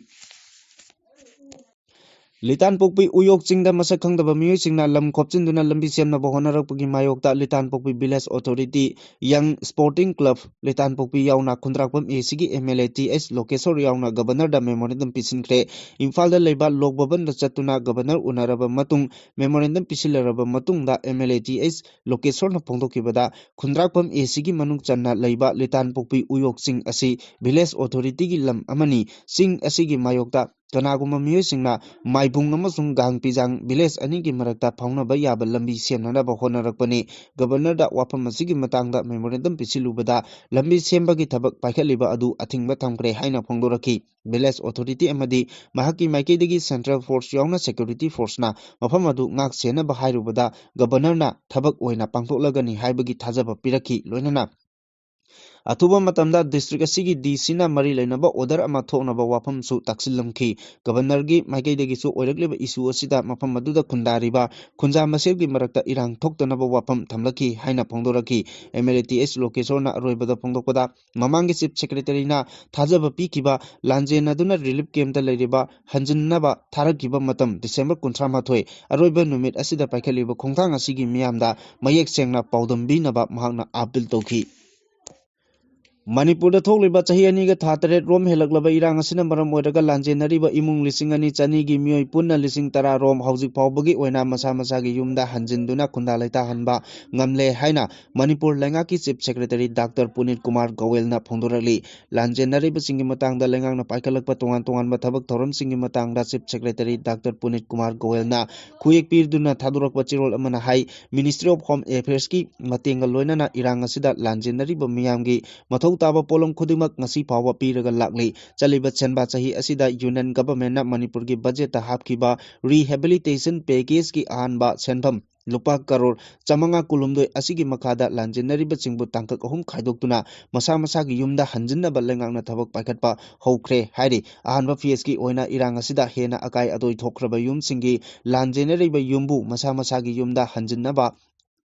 लितान पोक्पी उयोग चिंगदा मसक खंगदबा मियोय सिंगना लम खोपचिंदुना लंबी सेमनबा होनरकपगी मायोकता Litan Pokpi village authority young sporting club Litan Pokpi यावना खुंद्राकपम एसीगी MLA TS लोकेश्वर यावना गवर्नर दा मेमोरेंडम पिसिनख्रे इम्फाल दा लेबा लोक भवन दा चतुना गवर्नर उनरबा मतुंग मेमोरेंडम पिसिलरबा मतुंग दा MLA TS लोकेश्वर न फोंदोकिबदा खुंद्राकपम एसीगी मनुंग चन्ना लेबा लितान पोक्पी उयोग चिंग असि विलेज अथॉरिटी गी लम अमनी चिंग असिगी मायोकता कनागुम मियोयसिंगना माइबुंग अमसुंग गांग पिजांग विलेज अनिगी मरक्ता फाउनबा याबा लंबी सेमनबा होनरकपनी गवर्नर दा वाफम असिगी मतांगदा मेमोरेंडम पिसिलुबदा लंबी सेमबगी थबक पाइखलिबा अदु अथिंगबा थमख्रे हाइना फोंदोरखी विलेज अथॉरिटी अमदी महाकी माइकेदगी सेंट्रल फोर्स यावना सिक्योरिटी फोर्सना मफम अदु ngak senaba हाइरुबदा गवर्नर ना थबक ओइना पांथोकलगनी हाइबगी थाजबा पिरखी लोइनना अथुबा मतमदा डिस्ट्रिक्ट असिगी DC ना मरी लेनबा ऑर्डर अमा थोकनबा वाफम सु तक्सिलमखी गवर्नर गी माइकेदगी सु ओइरकलेबा इशू असिदा मफम मदुदा खुंदारिबा खुंजा मसेलगी मरक्ता इरांग थोक्तनबा वाफम थमलखी हाइना फोंदोरखी MLA TS लोकेश्वरना अरोइबदा फोंदोकपदा ममांगी चीफ सेक्रेटरी ना थाजबा पीकिबा लांजेन अदुना रिलीफ कैम्पता लेरिबा हंजिननबा थारकिबा मतम डिसेंबर 19 अरोइबा नुमित असिदा पाइखलिबा खोंथांग असिगी मियामदा मयेक सेंगना पाउदमबीनबा महांगना अपील तौखी मणिपुर थोकलिबा चाही अनिगा था तरेट रोम हेलकलबा इरांग असिना मरम ओइरगा लांजेनरिबा इमुंग लिसिंग अनि चनीगी मियोय पुन्ना लिसिंग तरा रोम हौजिक फावबगी ओइना मसा मसागी युमदा हंजिनदुना खुंदा लैता हनबा ngamle हाइना मणिपुर लेंगाकी chief secretary doctor Punit Kumar गोवेलना फोंदोरली लांजेनरिबा सिंगी मतंगदा लेंगांगना पाइखलकपा तोंगान तोंगानबा थबक थौरम सिंगी मतंगदा chief secretary doctor Punit Kumar गोवेलना खुयेक पीरदुना थादुरकपा चिरोल अमना हाई मिनिस्ट्री ऑफ होम अफेयर्स की मतेंगा लोइनना इरांग असिदा लांजेनरिबा मियामगी मथौ ताबा पोलम खुदिमक ngasi फावा पीरगा लाकली चलिबा चनबा चाही असिदा यूनियन गवर्नमेंट ना मणिपुर की बजट हापखिबा रिहेबिलिटेशन पैकेज की आहानबा सेनफम लुपा करोड़ चमंगा कुलुमदोय असिगी मखादा लांजेनरिबा चिंबु तांकक अहुम खाइदोक्तुना मसा मसागी युमदा हंजिनबा लेंगांगना थबक पाइखटपा हौख्रे हाइरि आहानबा फेस की ओइना इरांग असिदा हेना अकाय अदोय थोख्रबा युमसिंगी लांजेनरिबा युमबु मसा मसागी युमदा हंजिनबा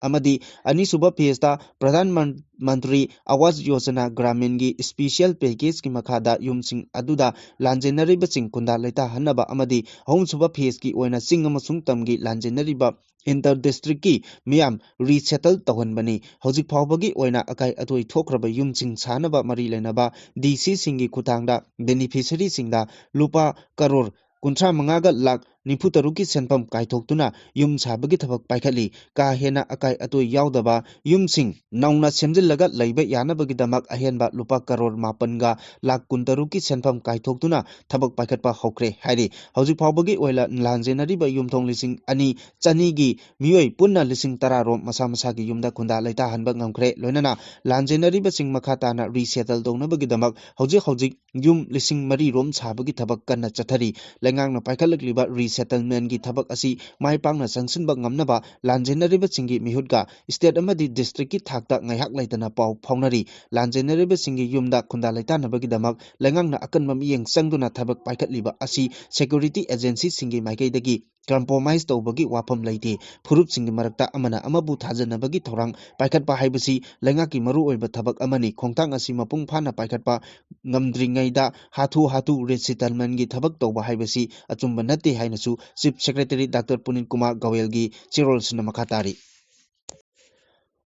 अमदी अनिसुबा फेस्ता प्रधानमंत्री आवास योजना ग्रामीण की स्पेशल पैकेज की मखादा युमसिंग अदुदा लांजेनरिबा चिंग कुंदा लेता हन्नबा अमदी अहुमसुबा फेस की ओइना चिंग अमसुंग तमगी लांजेनरिबा इंटर डिस्ट्रिक्ट की मियाम रीसेटल तहनबनी हौजिक फावबगी ओइना अकाय अतोय थोख्रबा युमसिंग सानबा मरी लेनबा DC सिंगी खुतांगदा बेनिफिशियरी सिंगदा लुपा करोड़ 35 लाख 94 की सेनफम कायथोक्तुना युम साबगी थबक पाइखली का हेना अकाय अतोय यावदबा युमसिंग नौना सेमजिलगा लैबा यानबगी दमक अहेनबा लुपा करोड़ 5 लाख 23 की सेनफम कायथोक्तुना थबक पाइखटपा हौख्रे हाइरि हौजिक फावबगी ओइला लांजेनरिबा युमथोंग लिसिंग अनि चनीगी मियोय पुन्ना लिसिंग 10 रोम मसा मसागी युमदा खुंदा लैता हनबा ngamkhre लोइनना लांजेनरिबा सिंग मखाताना रीसेटल तौनबगी दमक हौजिक युम लिसिंग 4 रोम साबगी थबक कन्ना चथरी लेंगांगना पाइखलकलिबा सेटलमेंट की थबक असी माय पांगना संगसिनबा ngamnaba लांजेनरिबा सिंगी मिहुतगा स्टेट अमदी डिस्ट्रिक्ट की थाकता ngaiहak laitana पाव फाउनरी लांजेनरिबा सिंगी युमदा खुंदा लैतानबगी दमक लेंगांगना अकनबा मियेंग संगदुना थबक पाइखटलिबा असी सिक्योरिटी एजेंसी सिंगी माइकैदगी कंप्रोमाइज तौबगी वाफम लैते फुरुप सिंगी मरक्ता अमना अमबु थाजनबगी थौरांग पाइखटपा हाइबसी लेंगाकी मरु ओइबा थबक अमनी खोंगतांग असी मपुंग फाना पाइखटपा ngamdringaiदा हाथु रिसेटलमेंट की थबक तौबा हाइबसी अचुंबा नते हाइनसु chief secretary doctor Punit Kumar Goyal की चिरोल सिना मखातारी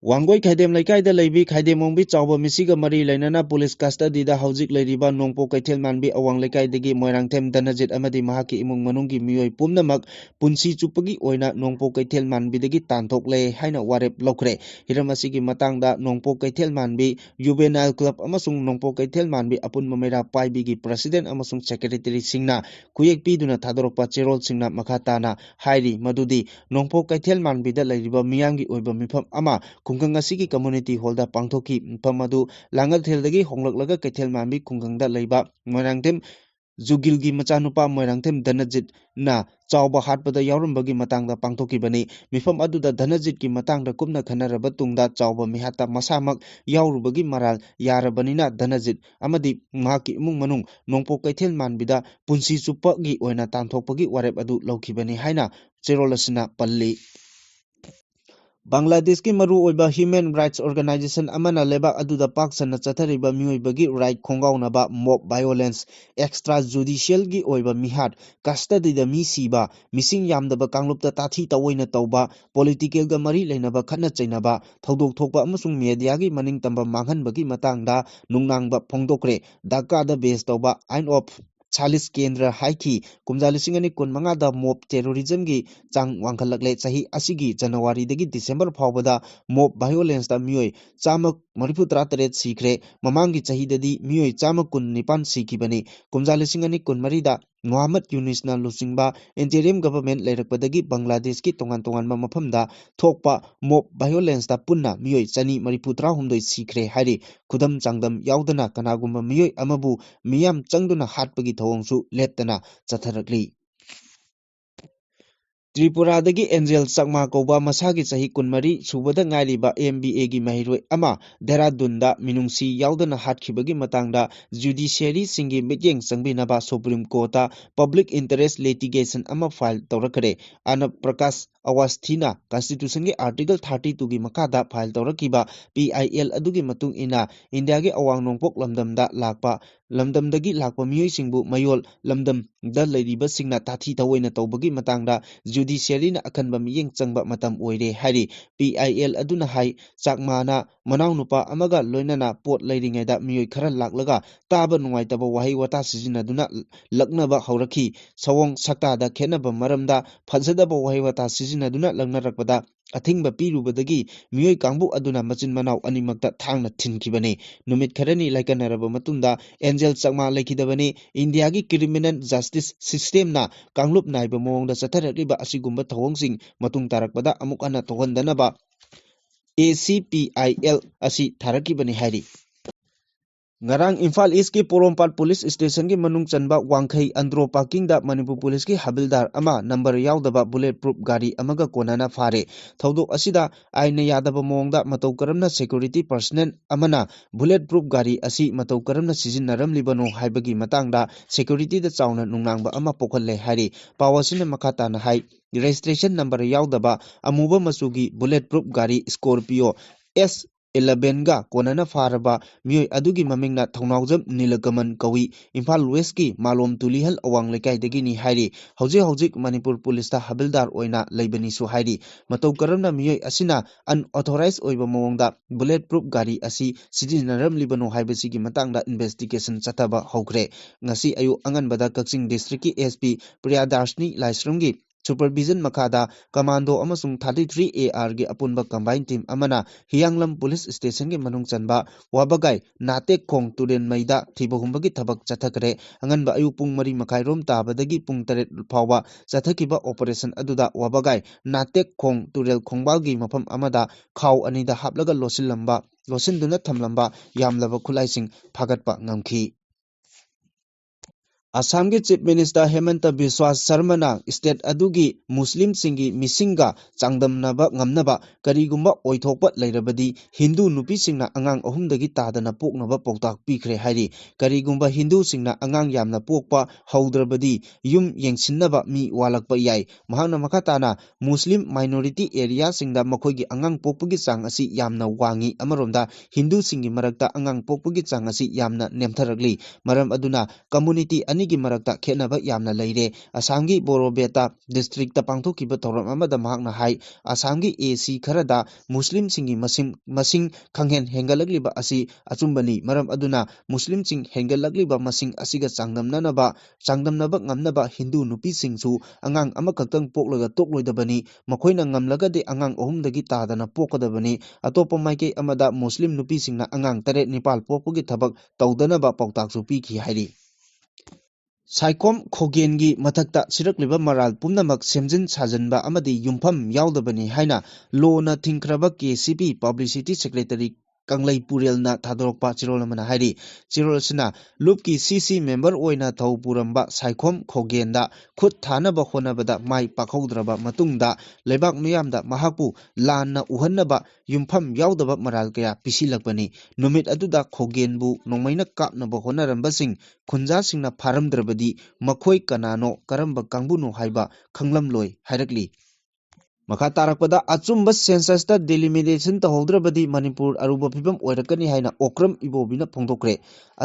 Wangoi Khaidem Laikai Laibi Khaidem Mongbi Chawba Misiga Mari Lainana Police Custody da Haujik Lairiba Nongpo Kaithel Manbi Awang Laikai Dagi Moirangthem Danajit Amadi Mahaki Imung Manunggi Mioi Pumnamak Punsi Chupagi Oina Nongpo Kaithel Manbi Dagi Tanthok Le Haina Warep Lokre Hiramasigi Matangda Nongpo Kaithel Manbi Juvenile Club Amasung Nongpo Kaithel Manbi Apun Mamera Paibigi President Amasung Secretary Singna Kuyek Piduna Thadorokpa Cherol Singna Makhatana Hairi Madudi Nongpo Kaithel Manbi da Lairiba Miyangi Oiba Mifam Ama Kungkang asigi community hall da pangthoki pamadu langal theldagi honglaklaga kaithel mambi kungkang da leiba moirangthem Jugilgi machanupa moirangthem Danajit na chawba hatpada yaurambagi matangda pangthoki bani mifam aduda Danajit ki matangda kumna khanaraba tungda chawba mihata masamak yaurubagi maral yarabanina Danajit amadi mahaki imung manung nongpo kaithel manbida punsi chupa gi oina tanthokpagi warep adu laukhibani haina cherolasina palli Bangladesh ki maru oiba Human Rights Organization amana leba aduda paksana chathariba miyoibagi right khongaunaba mob violence extrajudicial gi oiba mihat custody da mi siba missing yamdaba kanglupta tathi tawoina tauba political ga mari leinaba khatna chainaba thodok thokpa amasung media gi maning tamba manghanbagi matangda nungnangba phongdokre Dhaka da base tauba Ain of Chalis Kendra Haiki Kumjalisingani Kunmanga da mob terrorism gi chang wangkhalakle chahi asigi January dagi December phawbada mob violence da mioi chamak marifu 38 sikre mamangi chahi dadi mioi chamak kun nipan sikibani Kumjalisingani Kunmari da Muhammad Yunus na lusingba interim government leirakpadagi Bangladesh ki tongan mafamda thokpa mob violence da punna mioi chani marifu 39 sikre hari khudam changdam yaudana kanagumba mioi amabu miyam changduna hatpagi thawongsu leptana chatharakli Tripura dagi Angel Sakma Koba Masagi Sahi Kunmari Subada Ngairiba MBA gi Mahiroi Ama Dehradun Minungsi Yaudana Hatkibagi Matangda Judiciary Singi Mityeng Sangbinaba Supreme Court Public Interest Litigation Ama File Taurakare Anab Prakash Awasthina Constitution gi Article 32 gi Makada File Taurakiba PIL adugi matung ina India gi Awang Nongpok Lamdamda Lakpa Lamdamdagi Lakpa Miyoi Singbu Mayol Lamdam da Ladiba Singna Tathi Tawoina Taubagi Matangda Judiciary na akanba miyeng changba matam oire hari PIL aduna hai chakmana manaunupa amaga loinana pot leiringaida miyoi khara laklaga taba nungaitaba wahi wata sijinaduna laknaba haurakhi sawong sakta da khenaba maramda phajadaba wahi wata sijinaduna laknarakpada athingba pirubadagi miyoi kangbu aduna machin manau animakta thangna thinkhibani numit kharani laikanaraba matunda Angel Chakma laikidabani India gi criminal justice system na kanglup naiba mawongda chatharakliba asigumba thawongsing matung tarakpada amuk ana thogandanaba ACPIL asi tharakibani hari Ngarang Imphal East ki Porompat Police Station ki manung chanba Wangkhai Andro Parking da Manipur Police ki habildar ama number yaudaba bulletproof gari amaga konana fare thodok asida aina yadaba mongda matau karamna security personnel amana bulletproof gari asi matau karamna sijinnaram libano haibagi matangda security da chauna nungnangba ama pokhalle hari pawasina makata na hai registration number yaudaba amuba masugi bulletproof gari Scorpio S11 ga konana faraba mioi adugi mamingna thongnaujam Nilakaman kawi Imphal West ki Malom Tulihal awang lekai dagini hairi hojik Manipur Police ta habildar oina leibani su hairi matau karamna mioi asina unauthorized oiba mawongda bulletproof gari asi sijinaram libano haibasigi matangda investigation chataba hokre ngasi ayu anganbada Kaching District ki SP Priyadarshini Laisrumgi Supervision Makada Commando amasung 33 AR ge apunba combined team amana Hianglam Police Station ge manung chanba Wabagai Natek Khong Turen Maida thibahumbagi thabak chathakre anganba ayu pung mari makai rom tabadagi pung 3 phawba chathakiba operation aduda Wabagai Natek Khong Turel Khongbal gi mafam amada khaw anida haplaga losinduna thamlamba yamlaba khulaising phagatpa ngamkhi Assam के Chief Minister Hemanta Biswa Sarma na state adugi Muslim singi misinga changdamnaba ngamnaba karigumba oithokpa leirabadi Hindu nupi singna angang ahumdagi tadana poknaba poktak pikre hari karigumba Hindu singna angang yamna pokpa haudrabadi yum yengsinnaba mi walakpa yai mahana makatana Muslim minority area singda makhoigi angang pokpagi chang asi yamna wangi amaromda Hindu singi marakta angang pokpagi chang asi yamna nemtharakli maram aduna community ani ꯑꯅꯤꯒꯤ ꯃꯔꯛꯇ ꯈꯦꯠꯅꯕ ꯌꯥꯝꯅ ꯂꯩꯔꯦ꯫ ꯑꯁꯥꯝꯒꯤ ꯕꯣꯔꯣꯕꯦꯇꯥ ꯗꯤꯁꯇ꯭ꯔꯤꯛꯇ ꯄꯥꯡꯊꯣꯛꯈꯤꯕ ꯊꯧꯔꯝ ꯑꯃꯗ ꯃꯍꯥꯛꯅ ꯍꯥꯏ ꯑꯁꯥꯝꯒꯤ ꯑꯦ.ꯁꯤ ꯈꯔꯗ ꯃꯨꯁꯂꯤꯝꯁꯤꯡꯒꯤ ꯃꯁꯤꯡ ꯈꯪꯍꯦꯟ ꯍꯦꯟꯒꯠꯂꯛꯂꯤꯕ ꯑꯁꯤ ꯑꯆꯨꯝꯕꯅꯤ, ꯃꯔꯝ ꯑꯗꯨꯅ ꯃꯨꯁꯂꯤꯝꯁꯤꯡ ꯍꯦꯟꯒꯠꯂꯛꯂꯤꯕ ꯃꯁꯤꯡ ꯑꯁꯤꯒ ꯆꯥꯡꯗꯝꯅꯕ ꯉꯝꯅꯕ ꯍꯤꯟꯗꯨ ꯅꯨꯄꯤꯁꯤꯡꯁꯨ ꯑꯉꯥꯡ ꯑꯃꯈꯛꯇꯪ ꯄꯣꯛꯂꯒ ꯇꯣꯛꯂꯣꯏꯗꯕꯅꯤ, ꯃꯈꯣꯏꯅ ꯉꯝꯂꯒꯗꯤ ꯑꯉꯥꯡ 3ꯗꯒꯤ ꯇꯥꯗꯅ ꯄꯣꯛꯀꯗꯕꯅꯤ꯫ ꯑꯇꯣꯞꯄ ꯃꯥꯏꯀꯩ ꯑꯃꯗ ꯃꯨꯁꯂꯤꯝ ꯅꯨꯄꯤꯁꯤꯡꯅ ꯑꯉꯥꯡ 8-9 ꯄꯣꯛꯄꯒꯤ ꯊꯕꯛ ꯇꯧꯗꯅꯕ ꯄꯥꯎꯇꯥꯛꯁꯨ ꯄꯤꯈꯤ ꯍꯥꯏꯔꯤ꯫ ꯁꯥꯏꯈꯣꯝ ꯈꯣꯒꯦꯟꯒꯤ ꯃꯊꯛꯇ ꯁꯤꯔꯛꯂꯤꯕ ꯃꯔꯥꯜ ꯄꯨꯝꯅꯃꯛ ꯁꯦꯝꯖꯤꯟ ꯁꯥꯖꯟꯕ ꯑꯃꯗꯤ ꯌꯨꯝꯐꯝ ꯌꯥꯎꯗꯕꯅꯤ ꯍꯥꯏꯅ ꯂꯣꯅ ꯊꯤꯡꯈ꯭ꯔꯕ ꯀꯦ.ꯁꯤ.ꯄꯤ ꯄꯕ꯭ꯂꯤꯁꯤꯇꯤ ꯁꯦꯀ꯭ꯔꯦꯇꯔꯤ ꯀꯪꯂꯩꯄꯨꯔꯦꯜꯅ ꯊꯥꯗꯣꯔꯛꯄ ꯆꯦꯔꯣꯜ ꯑꯃꯅ ꯍꯥꯏꯔꯤ꯫ ꯆꯦꯔꯣꯜ ꯑꯁꯤꯅ ꯂꯨꯞꯀꯤ ꯁꯤ.ꯁꯤ ꯃꯦꯝꯕꯔ ꯑꯣꯏꯅ ꯊꯧ ꯄꯨꯔꯝꯕ ꯁꯥꯏꯈꯣꯝ ꯈꯣꯒꯦꯟꯗ ꯈꯨꯠ ꯊꯥꯅꯕ ꯍꯣꯠꯅꯕꯗ ꯃꯥꯏ ꯄꯥꯛꯍꯧꯗ꯭ꯔꯕ ꯃꯇꯨꯡꯗ ꯂꯩꯕꯥꯛ ꯃꯤꯌꯥꯝꯗ ꯃꯍꯥꯛꯄꯨ ꯂꯥꯟꯅ ꯎꯍꯟꯅꯕ ꯌꯨꯝꯐꯝ ꯌꯥꯎꯗꯕ ꯃꯔꯥꯜ ꯀꯌꯥ ꯄꯤꯁꯤꯜꯂꯛꯄꯅꯤ꯫ ꯅꯨꯃꯤꯠ ꯑꯗꯨꯗ ꯈꯣꯒꯦꯟꯕꯨ ꯅꯣꯡꯃꯩꯅ ꯀꯥꯞꯅꯕ ꯍꯣꯠꯅꯔꯝꯕꯁꯤꯡ ꯈꯨꯟꯖꯥꯁꯤꯡꯅ ꯐꯥꯔꯝꯗ꯭ꯔꯕꯗꯤ ꯃꯈꯣꯏ ꯀꯅꯥꯅꯣ, ꯀꯔꯝꯕ ꯀꯥꯡꯕꯨꯅꯣ ꯍꯥꯏꯕ ꯈꯪꯂꯝꯂꯣꯏ ꯍꯥꯏꯔꯛꯂꯤ꯫ ꯃꯈꯥ ꯇꯥꯔꯛꯄꯗ ꯑꯆꯨꯝꯕ ꯁꯦꯟꯁꯁꯇ ꯗꯤꯂꯤꯃꯤꯇꯦꯁꯟ ꯇꯧꯍꯧꯗ꯭ꯔꯕꯗꯤ ꯃꯅꯤꯄꯨꯔ ꯑꯔꯨꯕ ꯐꯤꯚꯝ ꯑꯣꯏꯔꯛꯀꯅꯤ ꯍꯥꯏꯅ ꯑꯣꯀ꯭ꯔꯝ ꯏꯕꯣꯕꯤꯅ ꯐꯣꯡꯗꯣꯛꯈ꯭ꯔꯦ꯫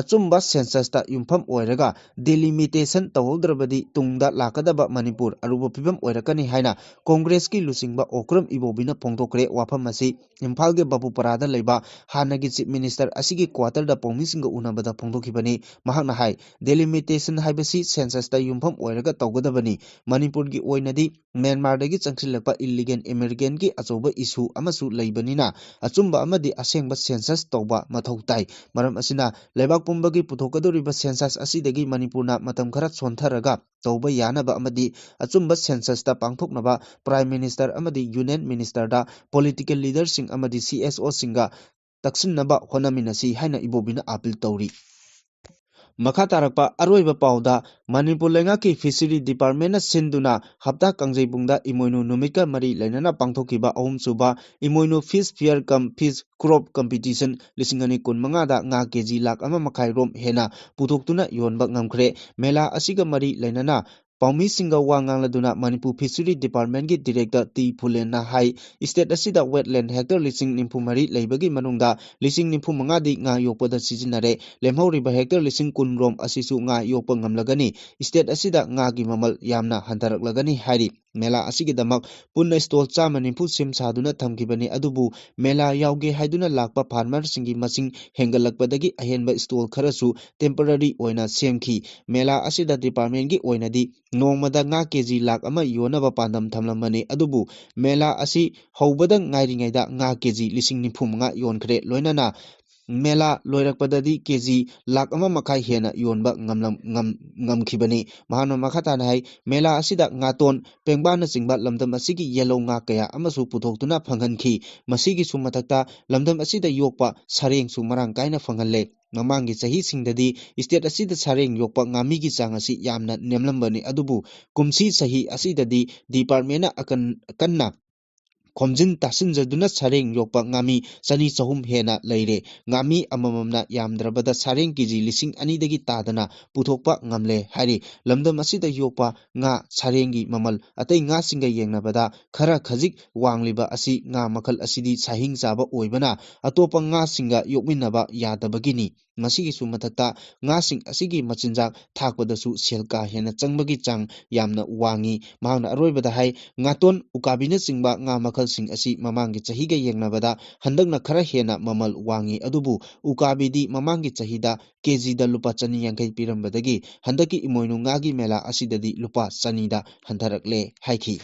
ꯑꯆꯨꯝꯕ ꯁꯦꯟꯁꯁꯇ ꯌꯨꯝꯐꯝ ꯑꯣꯏꯔꯒ ꯗꯤꯂꯤꯃꯤꯇꯦꯁꯟ ꯇꯧꯍꯧꯗ꯭ꯔꯕꯗꯤ ꯇꯨꯡꯗ ꯂꯥꯛꯀꯗꯕ ꯃꯅꯤꯄꯨꯔ ꯑꯔꯨꯕ ꯐꯤꯚꯝ ꯑꯣꯏꯔꯛꯀꯅꯤ ꯍꯥꯏꯅ ꯀꯣꯡꯒ꯭ꯔꯦꯁꯀꯤ ꯂꯨꯆꯤꯡꯕ ꯑꯣꯀ꯭ꯔꯝ ꯏꯕꯣꯕꯤꯅ ꯐꯣꯡꯗꯣꯛꯈ꯭ꯔꯦ꯫ ꯋꯥꯐꯝ ꯑꯁꯤ ꯏꯝꯐꯥꯜꯒꯤ ꯕꯥꯕꯨꯄꯥꯔꯥꯗ ꯂꯩꯕ ꯍꯥꯟꯅꯒꯤ ꯆꯤꯞ ꯃꯤꯅꯤꯁꯇꯔ ꯑꯁꯤꯒꯤ ꯀ꯭ꯋꯥꯇꯔꯗ ꯄꯥꯎꯃꯤꯁꯤꯡꯒ ꯎꯅꯕꯗ ꯐꯣꯡꯗꯣꯛꯈꯤꯕꯅꯤ꯫ ꯃꯍꯥꯛꯅ ꯍꯥꯏ ꯗꯤꯂꯤꯃꯤꯇꯦꯁꯟ ꯍꯥꯏꯕꯁꯤ ꯁꯦꯟꯁꯁꯇ ꯌꯨꯝꯐꯝ ꯑꯣꯏꯔꯒ ꯇꯧꯒꯗꯕꯅꯤ꯫ ꯃꯅꯤꯄꯨꯔꯒꯤ ꯑꯣꯏꯅꯗꯤ ꯃ꯭ꯌꯥꯟꯃꯥꯔꯗꯒꯤ ꯆꯪꯁꯤꯜꯂꯛꯄ ꯏꯜꯂꯤꯒꯦꯜ ꯏꯃꯤꯒ꯭ꯔꯦꯟꯠꯀꯤ ꯑꯆꯧꯕ ꯏꯁꯨ ꯑꯃꯁꯨ ꯂꯩꯕꯅꯤꯅ ꯑꯆꯨꯝꯕ ꯑꯃꯗꯤ ꯑꯁꯦꯡꯕ ꯁꯦꯟꯁꯁ ꯇꯧꯕ ꯃꯊꯧ ꯇꯥꯏ꯫ ꯃꯔꯝ ꯑꯁꯤꯅ ꯂꯩꯕꯥꯛ ꯄꯨꯝꯕꯒꯤ ꯄꯨꯊꯣꯛꯀꯗꯧꯔꯤꯕ ꯁꯦꯟꯁꯁ ꯑꯁꯤꯗꯒꯤ ꯃꯅꯤꯄꯨꯔꯅ ꯃꯇꯝ ꯈꯔ ꯁꯣꯟꯊꯔꯒ ꯇꯧꯕ ꯌꯥꯅꯕ ꯑꯃꯗꯤ ꯑꯆꯨꯝꯕ ꯁꯦꯟꯁꯁꯇ ꯄꯥꯡꯊꯣꯛꯅꯕ ꯄ꯭ꯔꯥꯏꯝ ꯃꯤꯅꯤꯁꯇꯔ ꯑꯃꯗꯤ ꯌꯨꯅꯤꯌꯟ ꯃꯤꯅꯤꯁꯇꯔꯗ ꯄꯣꯂꯤꯇꯤꯀꯦꯜ ꯂꯤꯗꯔꯁꯤꯡ ꯑꯃꯗꯤ ꯁꯤ.ꯑꯦꯁ.ꯑꯣꯁꯤꯡꯒ ꯇꯛꯁꯤꯟꯅꯕ ꯍꯣꯠꯅꯃꯤꯟꯅꯁꯤ ꯍꯥꯏꯅ ꯏꯕꯣꯕꯤꯅ ꯑꯥꯄꯤꯜ ꯇꯧꯔꯤ꯫ ꯃꯈꯥ ꯇꯥꯔꯛꯄ ꯑꯔꯣꯏꯕ ꯄꯥꯎꯗ ꯃꯅꯤꯄꯨꯔ ꯂꯩꯉꯥꯛꯀꯤ ꯐꯤꯁꯔꯤ ꯗꯤꯄꯥꯔꯠꯃꯦꯟꯠꯅ ꯁꯤꯟꯗꯨꯅ ꯍꯞꯇꯥ ꯀꯥꯡꯖꯩꯕꯨꯡꯗ ꯏꯃꯣꯏꯅꯨ ꯅꯨꯃꯤꯠꯀ ꯃꯔꯤ ꯂꯩꯅꯅ ꯄꯥꯡꯊꯣꯛꯈꯤꯕ 'ꯑꯍꯨꯝꯁꯨꯕ ꯏꯃꯣꯏꯅꯨ ꯐꯤꯁ ꯐꯤꯌꯔ ꯀꯝ ꯐꯤꯁ ꯀ꯭ꯔꯣꯞ ꯀꯝꯄꯤꯇꯤꯁꯟ 2025ꯗ ꯉꯥ ꯀꯦꯖꯤ 1.5 ꯂꯥꯈ ꯍꯦꯟꯅ ꯄꯨꯊꯣꯛꯇꯨꯅ ꯌꯣꯟꯕ ꯉꯝꯈ꯭ꯔꯦ꯫ ꯃꯦꯂꯥ ꯑꯁꯤꯒ ꯃꯔꯤ ꯂꯩꯅꯅ ꯄꯥꯎꯃꯤꯁꯤꯡꯒ ꯋꯥ ꯉꯥꯡꯂꯗꯨꯅ ꯃꯅꯤꯄꯨꯔ ꯐꯤꯁꯔꯤ ꯗꯤꯄꯥꯔꯠꯃꯦꯟꯠꯀꯤ ꯗꯤꯔꯦꯛꯇꯔ ꯇꯤ. ꯐꯨꯂꯦꯟꯅ ꯍꯥꯏ ꯏꯁꯇꯦꯠ ꯑꯁꯤꯗ ꯋꯦꯠꯂꯦꯟꯗ ꯍꯦꯛꯇꯔ 94,000 ꯂꯩꯕꯒꯤ ꯃꯅꯨꯡꯗ 95,000ꯗꯤ ꯉꯥ ꯌꯣꯛꯄꯗ ꯁꯤꯖꯤꯟꯅꯔꯦ꯫ ꯂꯦꯝꯍꯧꯔꯤꯕ ꯍꯦꯛꯇꯔ 10,000 ꯔꯣꯝ ꯑꯁꯤꯁꯨ ꯉꯥ ꯌꯣꯛꯄ ꯉꯝꯂꯒꯅꯤ ꯏꯁꯇꯦꯠ ꯑꯁꯤꯗ ꯉꯥꯒꯤ ꯃꯃꯜ ꯌꯥꯝꯅ ꯍꯟꯊꯔꯛꯂꯒꯅꯤ ꯍꯥꯏꯔꯤ꯫ ꯃꯦꯂꯥ ꯑꯁꯤꯒꯤꯗꯃꯛ ꯄꯨꯟꯅ ꯁ꯭ꯇꯣꯜ 190 ꯁꯦꯝ ꯁꯥꯗꯨꯅ ꯊꯝꯈꯤꯕꯅꯤ ꯑꯗꯨꯕꯨ ꯃꯦꯂꯥ ꯌꯥꯎꯒꯦ ꯍꯥꯏꯗꯨꯅ ꯂꯥꯛꯄ ꯐꯥꯔꯃꯔꯁꯤꯡꯒꯤ ꯃꯁꯤꯡ ꯍꯦꯟꯒꯠꯂꯛꯄꯗꯒꯤ ꯑꯍꯦꯟꯕ ꯁ꯭ꯇꯣꯜ ꯈꯔꯁꯨ ꯇꯦꯝꯄꯔꯔꯤ ꯑꯣꯏꯅ ꯁꯦꯝꯈꯤ꯫ ꯃꯦꯂꯥ ꯑꯁꯤꯗ ꯗꯤꯄꯥꯔꯠꯃꯦꯟꯠꯀꯤ ꯑꯣꯏꯅꯗꯤ ꯅꯣꯡꯃꯗ ꯉꯥ ꯀꯦꯖꯤ 1,00,000 ꯌꯣꯟꯅꯕ ꯄꯥꯟꯗꯝ ꯊꯝꯂꯝꯕꯅꯤ ꯑꯗꯨꯕꯨ ꯃꯦꯂꯥ ꯑꯁꯤ ꯍꯧꯕꯗ ꯉꯥꯏꯔꯤꯉꯩꯗ ꯉꯥ ꯀꯦꯖꯤ 95,000 ꯌꯣꯟꯈ꯭ꯔꯦ꯫ ꯂꯣꯏꯅꯅ ꯃꯦꯂꯥ ꯂꯣꯏꯔꯛꯄꯗꯗꯤ ꯀꯦꯖꯤ 1.5 ꯂꯥꯈ ꯍꯦꯟꯅ ꯌꯣꯟꯕ ꯉꯝꯈꯤꯕꯅꯤ꯫ ꯃꯍꯥꯛꯅ ꯃꯈꯥ ꯇꯥꯅ ꯍꯥꯏ ꯃꯦꯂꯥ ꯑꯁꯤꯗ ꯉꯥꯇꯣꯟ, ꯄꯦꯡꯕꯥꯅꯆꯤꯡꯕ ꯂꯝꯗꯝ ꯑꯁꯤꯒꯤ ꯌꯦꯜꯍꯧ ꯉꯥ ꯀꯌꯥ ꯑꯃꯁꯨ ꯄꯨꯊꯣꯛꯇꯨꯅ ꯐꯪꯍꯟꯈꯤ꯫ ꯃꯁꯤꯒꯤꯁꯨ ꯃꯊꯛꯇ ꯂꯝꯗꯝ ꯑꯁꯤꯗ ꯌꯣꯛꯄ ꯁꯥꯔꯦꯡꯁꯨ ꯃꯔꯥꯡ ꯀꯥꯏꯅ ꯐꯪꯍꯜꯂꯦ꯫ ꯃꯃꯥꯡꯒꯤ ꯆꯍꯤꯁꯤꯡꯗꯗꯤ ꯏꯁꯇꯦꯠ ꯑꯁꯤꯗ ꯁꯥꯔꯦꯡ ꯌꯣꯛꯄ ꯉꯥꯃꯤꯒꯤ ꯆꯥꯡ ꯑꯁꯤ ꯌꯥꯝꯅ ꯅꯦꯝꯂꯝꯕꯅꯤ ꯑꯗꯨꯕꯨ ꯀꯨꯝꯁꯤ ꯆꯍꯤ ꯑꯁꯤꯗꯗꯤ ꯗꯤꯄꯥꯔꯠꯃꯦꯟꯠꯅ ꯀꯟꯅ ꯈꯣꯝꯖꯤꯟ ꯇꯥꯁꯤꯟꯖꯗꯨꯅ ꯁꯥꯔꯦꯡ ꯌꯣꯛꯄ ꯉꯥꯃꯤ 200-300 ꯍꯦꯟꯅ ꯂꯩꯔꯦ꯫ ꯉꯥꯃꯤ ꯑꯃꯃꯝꯅ ꯌꯥꯝꯗ꯭ꯔꯕꯗ ꯁꯥꯔꯦꯡ ꯀꯦꯖꯤ 2,000ꯗꯒꯤ ꯇꯥꯗꯅ ꯄꯨꯊꯣꯛꯄ ꯉꯝꯂꯦ ꯍꯥꯏꯔꯤ꯫ ꯂꯝꯗꯝ ꯑꯁꯤꯗ ꯌꯣꯛꯄ ꯉꯥ ꯁꯥꯔꯦꯡꯒꯤ ꯃꯃꯜ ꯑꯇꯩ ꯉꯥꯁꯤꯡꯒ ꯌꯦꯡꯅꯕꯗ ꯈꯔ ꯈꯖꯤꯛ ꯋꯥꯡꯂꯤꯕ ꯑꯁꯤ ꯉꯥ ꯃꯈꯜ ꯑꯁꯤꯗꯤ ꯁꯥꯍꯤꯡ ꯆꯥꯕ ꯑꯣꯏꯕꯅ ꯑꯇꯣꯞꯄ ꯉꯥꯁꯤꯡꯒ ꯌꯣꯛꯃꯤꯟꯅꯕ ꯌꯥꯗꯕꯒꯤꯅꯤ꯫ ꯃꯁꯤꯒꯤꯁꯨ ꯃꯊꯛꯇ ꯉꯥꯁꯤꯡ ꯑꯁꯤꯒꯤ ꯃꯆꯤꯟꯖꯥꯛ ꯊꯥꯛꯄꯗꯁꯨ ꯁꯦꯜ ꯀꯥ ꯍꯦꯟꯅ ꯆꯪꯕꯒꯤ ꯆꯥꯡ ꯌꯥꯝꯅ ꯋꯥꯡꯉꯤ꯫ ꯃꯍꯥꯛꯅ ꯑꯔꯣꯏꯕꯗ ꯍꯥꯏ ꯉꯥꯇꯣꯟ, ꯎꯀꯥꯕꯤꯅꯆꯤꯡꯕ ꯉꯥ ꯃꯈꯜꯁꯤꯡ ꯑꯁꯤ ꯃꯃꯥꯡꯒꯤ ꯆꯍꯤꯒ ꯌꯦꯡꯅꯕꯗ ꯍꯟꯗꯛꯅ ꯈꯔ ꯍꯦꯟꯅ ꯃꯃꯜ ꯋꯥꯡꯉꯤ ꯑꯗꯨꯕꯨ ꯎꯀꯥꯕꯤꯗꯤ ꯃꯃꯥꯡꯒꯤ ꯆꯍꯤꯗ ꯀꯦꯖꯤꯗ ꯂꯨꯄꯥ 150 ꯄꯤꯔꯝꯕꯗꯒꯤ ꯍꯟꯗꯛꯀꯤ ꯏꯃꯣꯏꯅꯨ ꯉꯥꯒꯤ ꯃꯦꯂꯥ ꯑꯁꯤꯗꯗꯤ ꯂꯨꯄꯥ 100ꯗ ꯍꯟꯊꯔꯛꯂꯦ ꯍꯥꯏꯈꯤ꯫